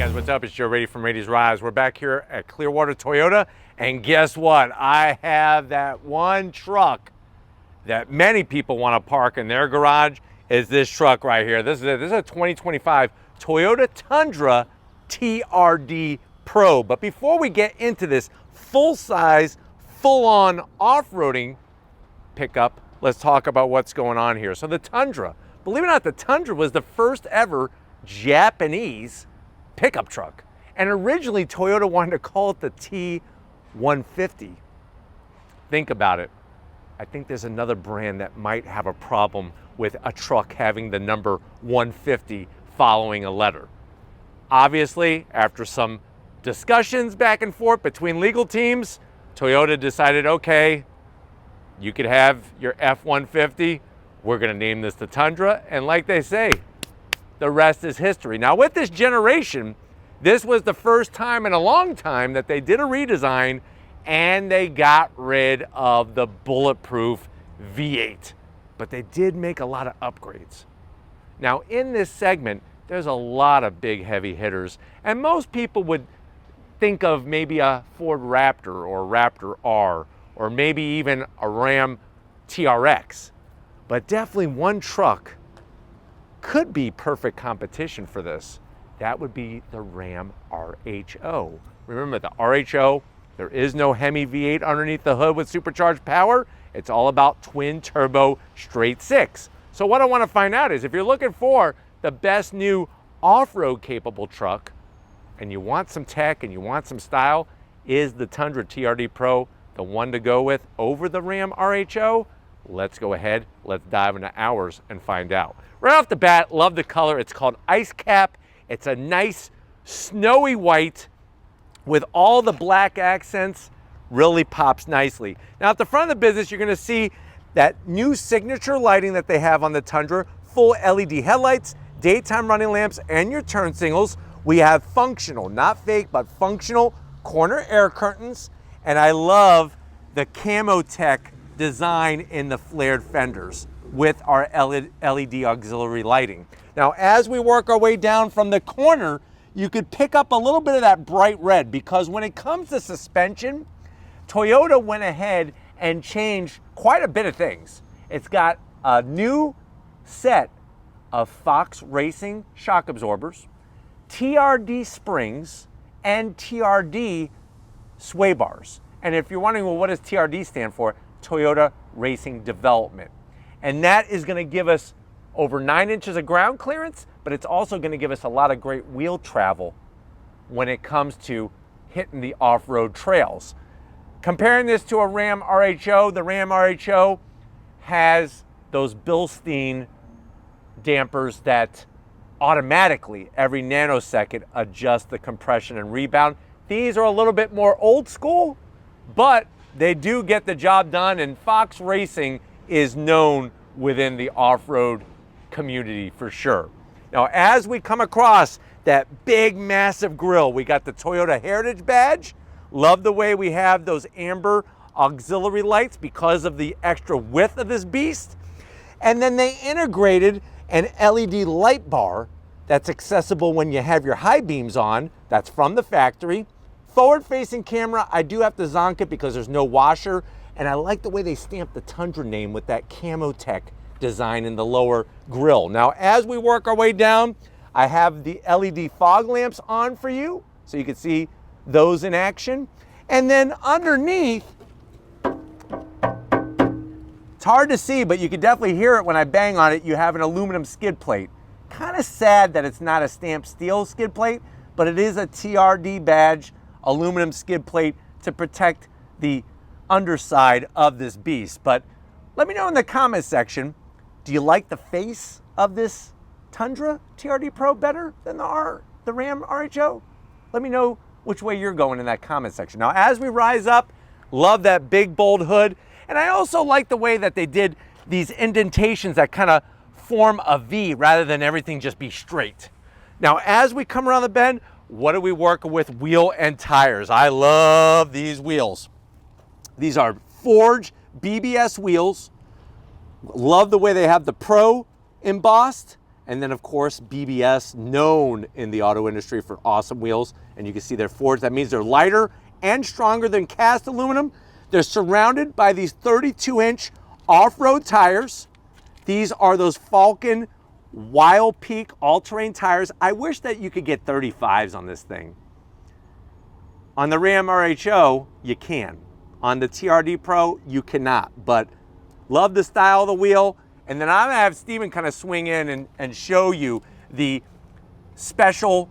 fans, what's up? It's Joe Rady from Rady's Rise. We're back here at Clearwater Toyota, and guess what? I have that one truck that many people want to park in their garage. Is this truck right here. This is a 2025 Toyota Tundra TRD Pro. But before we get into this full-size, full-on off-roading pickup, let's talk about what's going on here. So the Tundra, believe it or not, the Tundra was the first ever Japanese pickup truck. And originally Toyota wanted to call it the T150. Think about it. I think there's another brand that might have a problem with a truck having the number 150 following a letter. Obviously, after some discussions back and forth between legal teams, Toyota decided, okay, you could have your F-150. We're gonna name this the Tundra. And like they say, the rest is history. Now with this generation, this was the first time in a long time that they did a redesign and they got rid of the bulletproof V8. But they did make a lot of upgrades. Now in this segment, there's a lot of big heavy hitters, and most people would think of maybe a Ford Raptor or Raptor R, or maybe even a Ram TRX. But definitely one truck could be perfect competition for this. That would be the Ram RHO. Remember the RHO, there is no Hemi V8 underneath the hood with supercharged power. It's all about twin turbo straight six. So what I want to find out is if you're looking for the best new off-road capable truck and you want some tech and you want some style, is the Tundra TRD Pro the one to go with over the Ram RHO? Let's go ahead, let's dive into ours and find out. Right off the bat, love the color. It's called Ice Cap. It's a nice snowy white with all the black accents, really pops nicely. Now at the front of the business, you're gonna see that new signature lighting that they have on the Tundra, full LED headlights, daytime running lamps, and your turn signals. We have functional, not fake, but functional corner air curtains. And I love the camo tech design in the flared fenders with our LED auxiliary lighting. Now, as we work our way down from the corner, you could pick up a little bit of that bright red, because when it comes to suspension, Toyota went ahead and changed quite a bit of things. It's got a new set of Fox Racing shock absorbers, TRD springs, and TRD sway bars. And if you're wondering, well, what does TRD stand for? Toyota Racing Development. And that is going to give us over 9 inches of ground clearance, but it's also going to give us a lot of great wheel travel when it comes to hitting the off-road trails. Comparing this to a Ram RHO, the Ram RHO has those Bilstein dampers that automatically, every nanosecond, adjust the compression and rebound. These are a little bit more old school, but they do get the job done, and Fox Racing is known within the off-road community for sure. Now, as we come across that big, massive grille, we got the Toyota Heritage badge. Love the way we have those amber auxiliary lights because of the extra width of this beast. And then they integrated an LED light bar that's accessible when you have your high beams on. That's from the factory. Forward-facing camera, I do have to zonk it because there's no washer, and I like the way they stamped the Tundra name with that camo tech design in the lower grille. Now, as we work our way down, I have the LED fog lamps on for you, so you can see those in action. And then underneath, it's hard to see, but you can definitely hear it when I bang on it, you have an aluminum skid plate. Kind of sad that it's not a stamped steel skid plate, but it is a TRD badge, aluminum skid plate to protect the underside of this beast. But let me know in the comments section, do you like the face of this Tundra TRD Pro better than the Ram RHO? Let me know which way you're going in that comment section. Now, as we rise up, love that big bold hood. And I also like the way that they did these indentations that kind of form a V rather than everything just be straight. Now, as we come around the bend, what are we working with? Wheel and tires. I love these wheels. These are forged BBS wheels. Love the way they have the Pro embossed, And then of course, BBS, known in the auto industry for awesome wheels. And you can see they're forged. That means they're lighter and stronger than cast aluminum. They're surrounded by these 32-inch off-road tires. These are those Falcon Wild Peak all-terrain tires. I wish that you could get 35s on this thing. On the Ram RHO, you can. On the TRD Pro, you cannot. But love the style of the wheel. And then I'm gonna have Steven kind of swing in and show you the special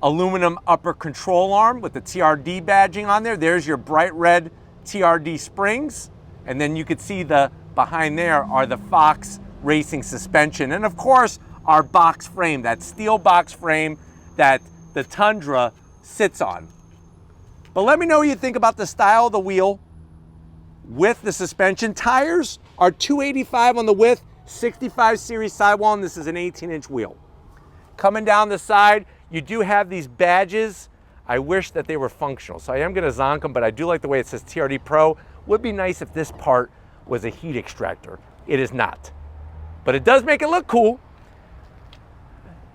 aluminum upper control arm with the TRD badging on there. There's your bright red TRD springs. And then you could see the behind there are the Fox Racing suspension. And of course, our box frame, that steel box frame that the Tundra sits on. But let me know what you think about the style of the wheel with the suspension. Tires are 285 on the width, 65 series sidewall, and this is an 18-inch wheel. Coming down the side, you do have these badges. I wish that they were functional, so I am gonna zonk them, but I do like the way it says TRD Pro. Would be nice if this part was a heat extractor. It is not, but it does make it look cool.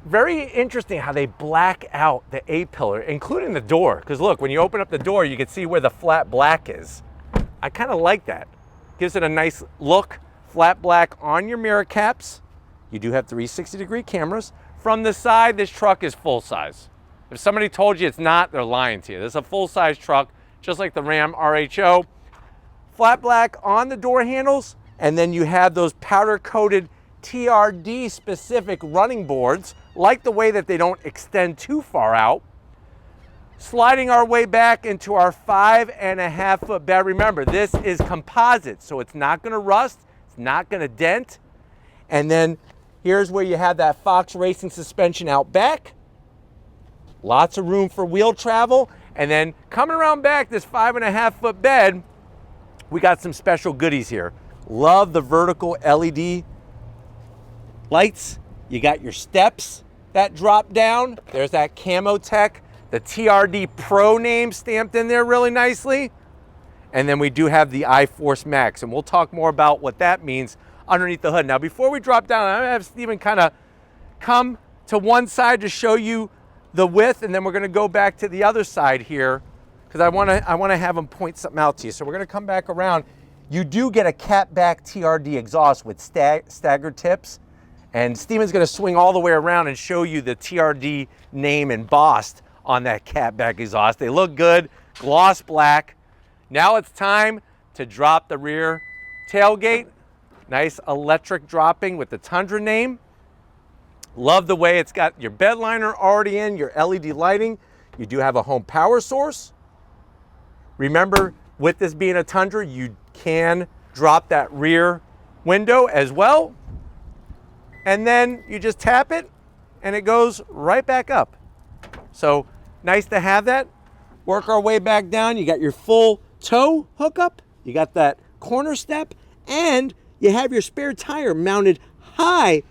Very interesting how they black out the A-pillar, including the door. Because look, when you open up the door, you can see where the flat black is. I kind of like that. Gives it a nice look. Flat black on your mirror caps. You do have 360-degree cameras. From the side, this truck is full size. If somebody told you it's not, they're lying to you. This is a full-size truck, just like the Ram RHO. Flat black on the door handles, and then you have those powder-coated TRD specific running boards, like the way that they don't extend too far out. Sliding our way back into our 5.5-foot bed. Remember, this is composite, so it's not gonna rust, it's not gonna dent. And then here's where you have that Fox Racing suspension out back. Lots of room for wheel travel. And then coming around back, this 5.5-foot bed, we got some special goodies here. Love the vertical LED lights. You got your steps that drop down. There's that Camo Tech, the TRD Pro name stamped in there really nicely. And then we do have the iForce Max, and we'll talk more about what that means underneath the hood. Now, before we drop down, I'm gonna have Steven kind of come to one side to show you the width, and then we're gonna go back to the other side here, because I wanna have him point something out to you. So we're gonna come back around. You do get a catback TRD exhaust with staggered tips. And Steven's gonna swing all the way around and show you the TRD name embossed on that catback exhaust. They look good, gloss black. Now it's time to drop the rear tailgate. Nice electric dropping with the Tundra name. Love the way it's got your bed liner already in, your LED lighting. You do have a home power source. Remember, with this being a Tundra, you can drop that rear window as well. And then you just tap it and it goes right back up. So nice to have that. Work our way back down. You got your full tow hookup. You got that corner step, and you have your spare tire mounted high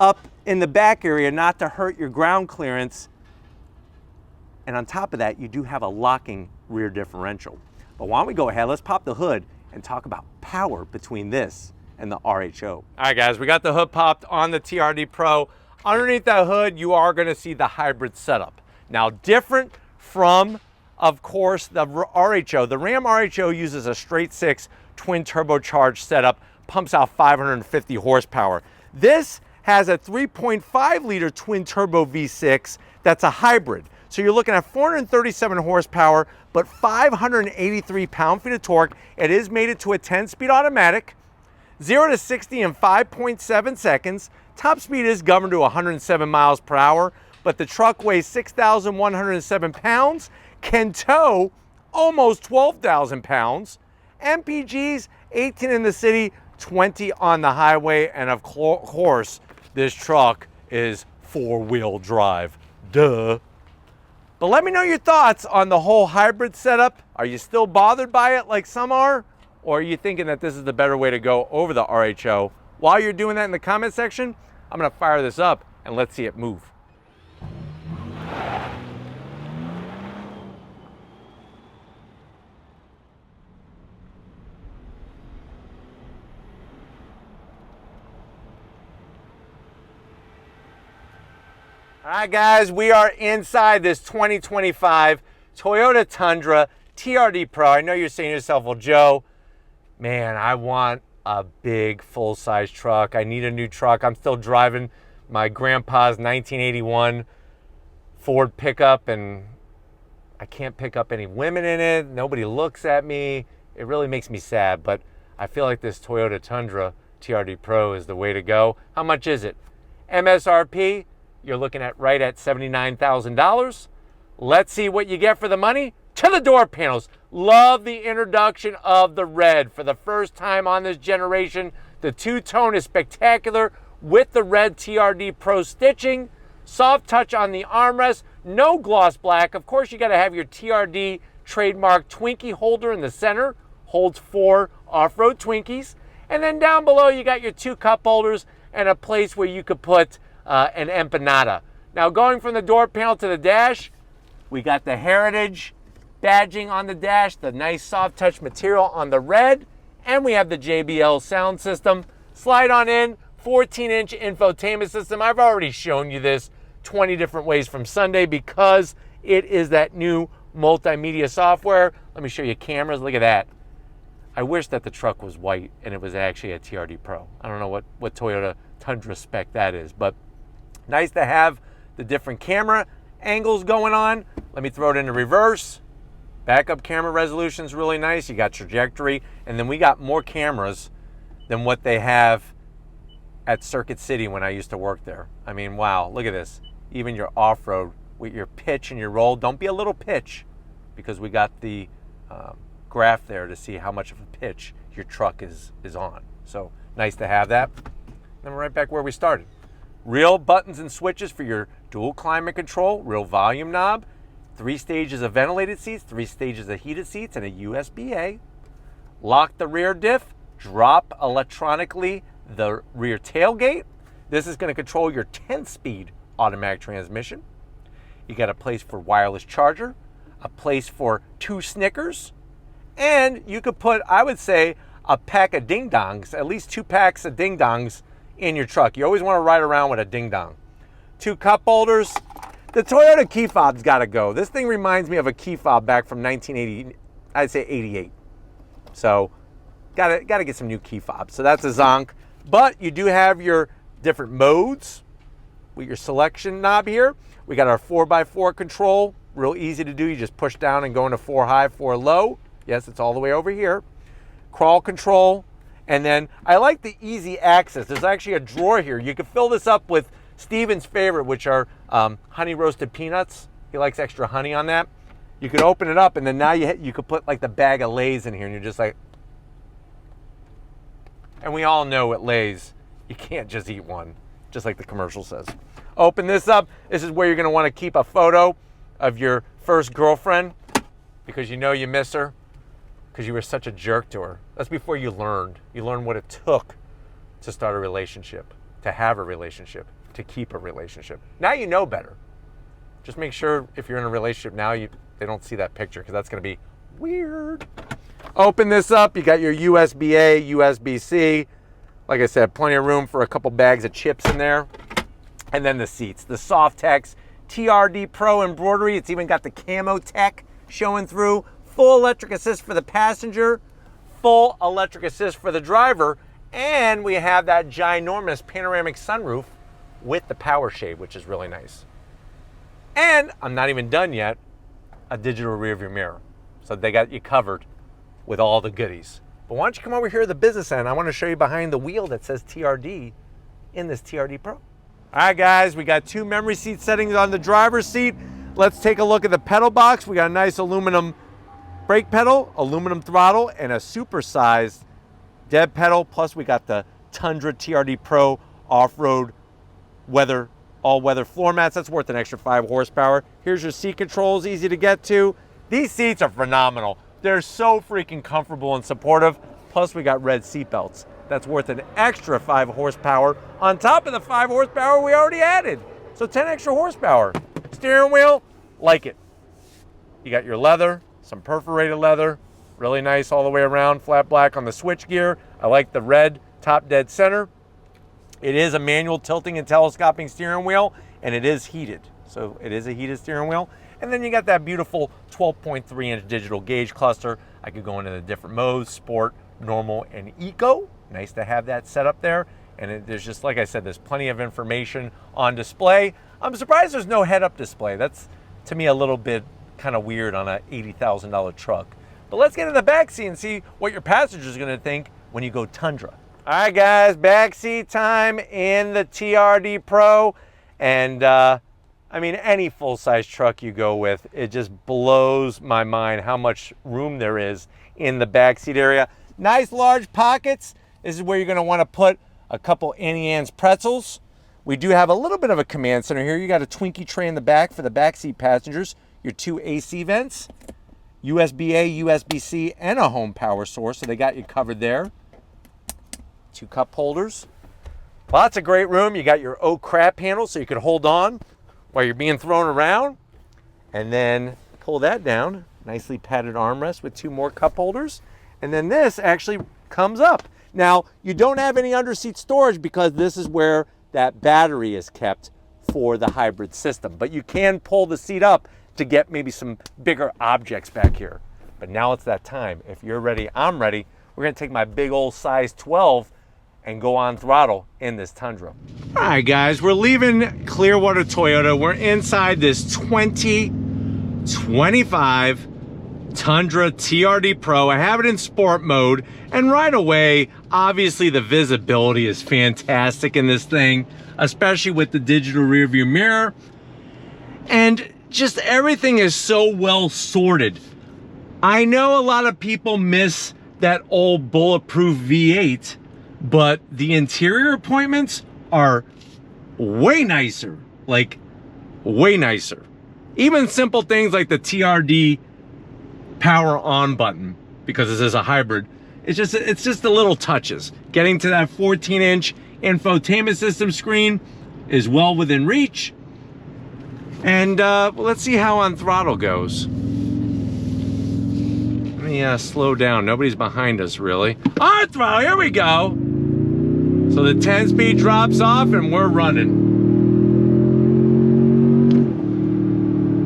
up in the back area, not to hurt your ground clearance. And on top of that, you do have a locking rear differential. But why don't we go ahead, let's pop the hood and talk about power between this and the RHO. All right, guys, we got the hood popped on the TRD Pro. Underneath that hood, you are gonna see the hybrid setup. Now, different from, of course, the RHO. The Ram RHO uses a straight six twin turbocharged setup, pumps out 550 horsepower. This has a 3.5 liter twin turbo V6 that's a hybrid. So you're looking at 437 horsepower, but 583 pound-feet of torque. It is mated to a 10-speed automatic. 0 to 60 in 5.7 seconds. Top speed is governed to 107 miles per hour, but the truck weighs 6,107 pounds, can tow almost 12,000 pounds. MPGs, 18 in the city, 20 on the highway, and of course, this truck is four-wheel drive. Duh. But let me know your thoughts on the whole hybrid setup. Are you still bothered by it like some are? Or are you thinking that this is the better way to go over the RHO? While you're doing that in the comment section, I'm gonna fire this up and let's see it move. All right, guys, we are inside this 2025 Toyota Tundra TRD Pro. I know you're saying to yourself, well, Joe, man, I want a big full-size truck. I need a new truck. I'm still driving my grandpa's 1981 Ford pickup, and I can't pick up any women in it. Nobody looks at me. It really makes me sad, but I feel like this Toyota Tundra TRD Pro is the way to go. How much is it? MSRP, you're looking at right at $79,000. Let's see what you get for the money. To the door panels. Love the introduction of the red. For the first time on this generation, the two-tone is spectacular with the red TRD Pro stitching. Soft touch on the armrest. No gloss black. Of course, you got to have your TRD trademark Twinkie holder in the center. Holds 4 off-road Twinkies. And then down below, you got your 2 cup holders and a place where you could put an empanada. Now, going from the door panel to the dash, we got the Heritage badging on the dash, the nice soft touch material on the red, and we have the JBL sound system. Slide on in, 14-inch infotainment system. I've already shown you this 20 different ways from Sunday because it is that new multimedia software. Let me show you cameras. Look at that. I wish that the truck was white and it was actually a TRD Pro. I don't know what Toyota Tundra spec that is, but nice to have the different camera angles going on. Let me throw it into reverse. Backup camera resolution is really nice. You got trajectory, and then we got more cameras than what they have at Circuit City when I used to work there. I mean, wow, look at this. Even your off-road with your pitch and your roll. Don't be a little pitch, because we got the graph there to see how much of a pitch your truck is on. So nice to have that. Then we're right back where we started. Real buttons and switches for your dual climate control, real volume knob, 3 stages of ventilated seats, 3 stages of heated seats, and a USB-A. Lock the rear diff, drop electronically the rear tailgate. This is going to control your 10-speed automatic transmission. You got a place for wireless charger, a place for 2 Snickers, and you could put, I would say, a pack of ding-dongs, at least 2 packs of ding-dongs in your truck. You always want to ride around with a ding-dong. 2 cup holders. The Toyota key fob's got to go. This thing reminds me of a key fob back from 1980, I'd say 88. So, got to get some new key fobs. So that's a zonk. But you do have your different modes with your selection knob here. We got our 4x4 control. Real easy to do. You just push down and go into 4 high, 4 low. Yes, it's all the way over here. Crawl control. And then I like the easy access. There's actually a drawer here. You can fill this up with Steven's favorite, which are honey roasted peanuts. He likes extra honey on that. You could open it up, and then now you could put like the bag of Lay's in here, and you're just like, and we all know at Lay's, you can't just eat one, just like the commercial says. Open this up. This is where you're gonna wanna keep a photo of your first girlfriend because you know you miss her because you were such a jerk to her. That's before you learned. You learned what it took to start a relationship, to have a relationship, to keep a relationship. Now you know better. Just make sure if you're in a relationship now, they don't see that picture because that's gonna be weird. Open this up, you got your USB-A, USB-C. Like I said, plenty of room for a couple bags of chips in there. And then the seats, the soft-tex TRD Pro embroidery. It's even got the camo tech showing through. Full electric assist for the passenger, full electric assist for the driver, and we have that ginormous panoramic sunroof with the power shade, which is really nice. And I'm not even done yet, a digital rear view mirror. So they got you covered with all the goodies. But why don't you come over here to the business end? I want to show you behind the wheel that says TRD in this TRD Pro. All right, guys, we got 2 memory seat settings on the driver's seat. Let's take a look at the pedal box. We got a nice aluminum brake pedal, aluminum throttle, and a super-sized dead pedal. Plus, we got the Tundra TRD Pro off-road weather, all-weather floor mats. That's worth an extra 5 horsepower. Here's your seat controls, easy to get to. These seats are phenomenal. They're so freaking comfortable and supportive. Plus, we got red seat belts. That's worth an extra 5 horsepower on top of the 5 horsepower we already added. So 10 extra horsepower. Steering wheel, like it. You got your leather, some perforated leather, really nice all the way around, flat black on the switch gear. I like the red top dead center. It is a manual tilting and telescoping steering wheel, and it is heated. So it is a heated steering wheel. And then you got that beautiful 12.3-inch digital gauge cluster. I could go into the different modes, sport, normal, and eco. Nice to have that set up there. And there's just, like I said, there's plenty of information on display. I'm surprised there's no head-up display. That's, to me, a little bit kind of weird on an $80,000 truck. But let's get in the back seat and see what your passengers are going to think when you go Tundra. All right, guys, backseat time in the TRD Pro. And I mean, any full-size truck you go with, it just blows my mind how much room there is in the backseat area. Nice large pockets. This is where you're going to want to put a couple Annie Ann's pretzels. We do have a little bit of a command center here. You got a Twinkie tray in the back for the backseat passengers. Your 2 AC vents, USB-A, USB-C, and a home power source. So they got you covered there. 2 cup holders. Lots of great room. You got your oak crab handle so you can hold on while you're being thrown around. And then pull that down. Nicely padded armrest with 2 more cup holders. And then this actually comes up. Now, you don't have any underseat storage because this is where that battery is kept for the hybrid system. But you can pull the seat up to get maybe some bigger objects back here. But now it's that time. If you're ready, I'm ready. We're gonna take my big old size 12 and go on throttle in this Tundra. All right, guys, we're leaving Clearwater Toyota. We're inside this 2025 Tundra TRD Pro. I have it in sport mode, and right away, obviously the visibility is fantastic in this thing, especially with the digital rear view mirror. And just everything is so well sorted. I know a lot of people miss that old bulletproof V8, but the interior appointments are way nicer, like way nicer. Even simple things like the TRD power on button, because this is a hybrid, it's just the little touches. Getting to that 14-inch infotainment system screen is well within reach. And let's see how on throttle goes. Let me slow down. Nobody's behind us, really. On throttle, here we go. So the 10-speed drops off and we're running.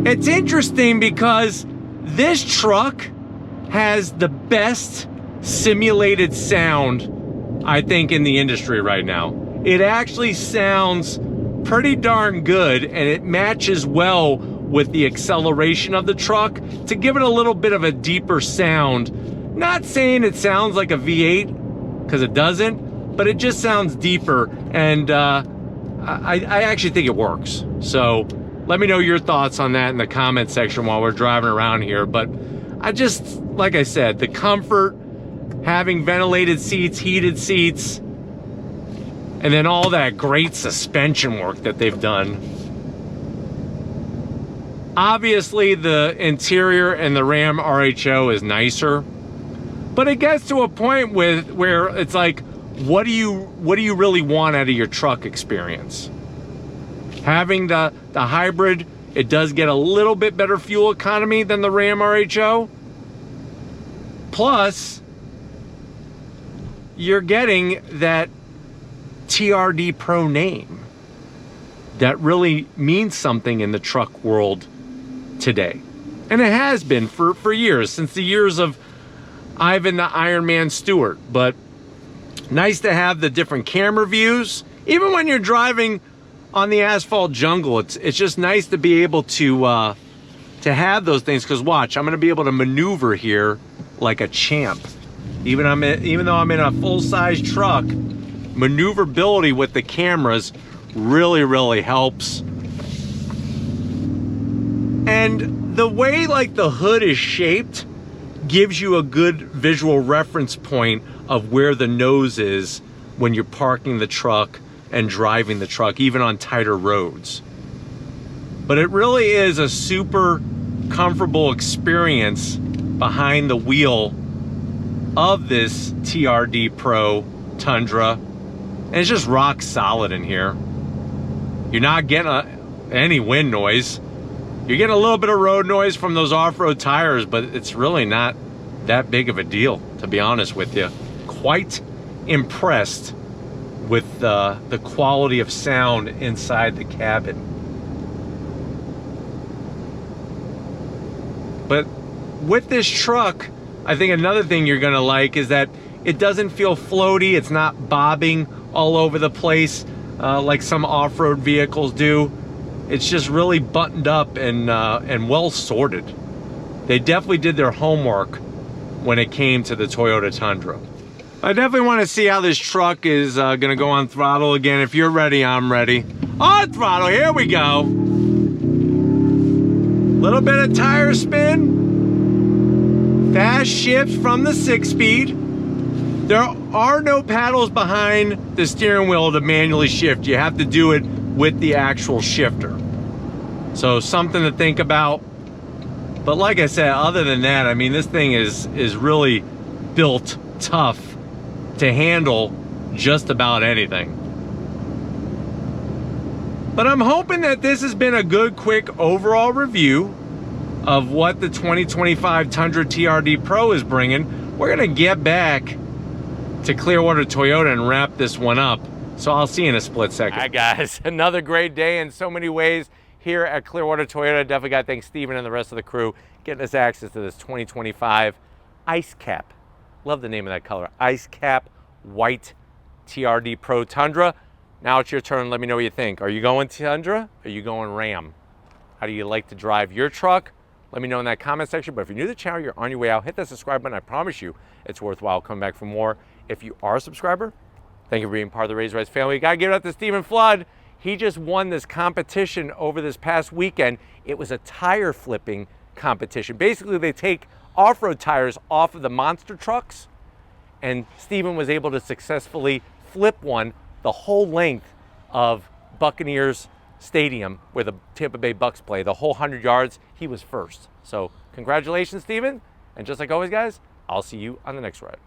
It's interesting because this truck has the best simulated sound, I think, in the industry right now. It actually sounds pretty darn good, and it matches well with the acceleration of the truck to give it a little bit of a deeper sound. Not saying it sounds like a V8, because it doesn't, but it just sounds deeper, and I actually think it works. So let me know your thoughts on that in the comment section while we're driving around here. But I just, like I said, the comfort, having ventilated seats, heated seats, and then all that great suspension work that they've done. Obviously, the interior and the Ram RHO is nicer, but it gets to a point where it's like, what do you really want out of your truck experience? Having the hybrid, it does get a little bit better fuel economy than the Ram RHO. Plus, you're getting that TRD Pro name that really means something in the truck world today. And it has been for years, since the years of Ivan the Iron Man Stewart. But nice to have the different camera views. Even when you're driving on the asphalt jungle, it's just nice to be able to have those things, because watch, I'm gonna be able to maneuver here like a champ. Even though I'm in a full-size truck, maneuverability with the cameras really helps. And the way like the hood is shaped gives you a good visual reference point of where the nose is when you're parking the truck and driving the truck, even on tighter roads. But it really is a super comfortable experience behind the wheel of this TRD Pro Tundra. And it's just rock solid in here. You're not getting any wind noise. You're getting a little bit of road noise from those off-road tires, but it's really not that big of a deal, to be honest with you. Quite impressed with the quality of sound inside the cabin. But with this truck, I think another thing you're gonna like is that it doesn't feel floaty. It's not bobbing all over the place like some off-road vehicles do. It's just really buttoned up and well sorted. They definitely did their homework when it came to the Toyota Tundra. I definitely want to see how this truck is gonna go on throttle again. If you're ready, I'm ready. On throttle, here we go. Little bit of tire spin. Fast shift from the 6-speed. There are no paddles behind the steering wheel to manually shift. You have to do it with the actual shifter. So something to think about. But like I said, other than that, I mean, this thing is really built tough to handle just about anything. But I'm hoping that this has been a good, quick overall review of what the 2025 Tundra TRD Pro is bringing. We're gonna get back to Clearwater Toyota and wrap this one up. So I'll see you in a split second. All right, guys, another great day in so many ways here at Clearwater Toyota. Definitely got to thank Steven and the rest of the crew getting us access to this 2025 Ice Cap. Love the name of that color. Ice Cap White TRD Pro Tundra. Now it's your turn. Let me know what you think. Are you going Tundra? Or are you going Ram? How do you like to drive your truck? Let me know in that comment section. But if you're new to the channel, you're on your way out, hit that subscribe button. I promise you it's worthwhile coming back for more. If you are a subscriber, thank you for being part of the Raise Rice family. You gotta give it up to Stephen Flood. He just won this competition over this past weekend. It was a tire flipping competition. Basically, they take off-road tires off of the monster trucks, and Stephen was able to successfully flip one the whole length of Buccaneers Stadium where the Tampa Bay Bucks play. The whole 100 yards, he was first. So congratulations, Stephen. And just like always, guys, I'll see you on the next ride.